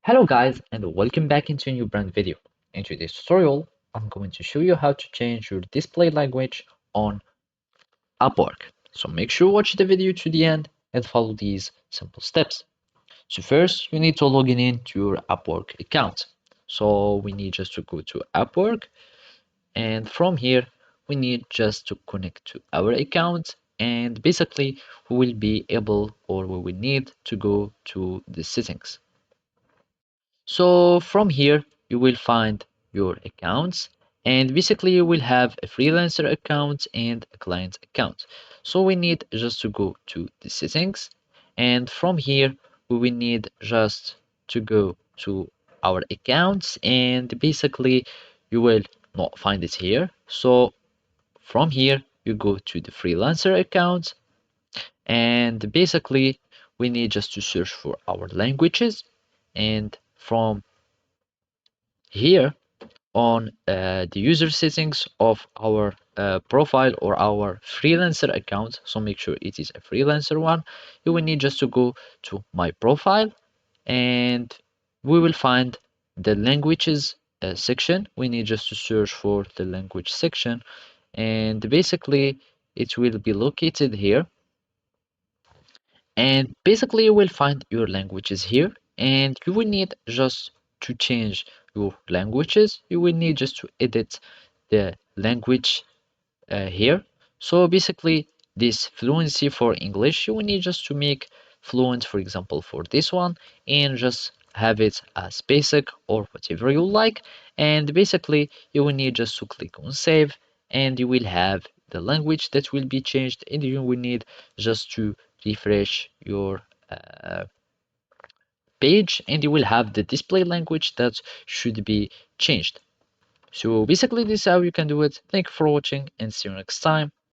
Hello guys and welcome back into a new brand video. In today's tutorial, I'm going to show you how to change your display language on Upwork. So make sure to watch the video to the end and follow these simple steps. So first, you need to log in to your Upwork account. So we need just to go to Upwork, and from here, we need just to connect to our account, and basically we will be able, or we will need to go to the settings. So from here, you will find your accounts, and basically you will have a freelancer account and a client account. So we need just to go to the settings, and from here we will need just to go to our accounts, and basically you will not find it here. So from here you go to the freelancer account, and basically we need just to search for our languages, and from here on the user settings of our profile or our freelancer account, so make sure it is a freelancer one, you will need just to go to my profile, and we will find the languages section. We need just to search for the language section, and basically it will be located here, and basically you will find your languages here, and you will need just to change your languages. You will need just to edit the language here. So basically this fluency for English, you will need just to make fluent, for example, for this one, and just have it as basic or whatever you like. And basically you will need just to click on save, and you will have the language that will be changed, and you will need just to refresh your page, and you will have the display language that should be changed. So basically this is how you can do it. Thank you for watching, and see you next time.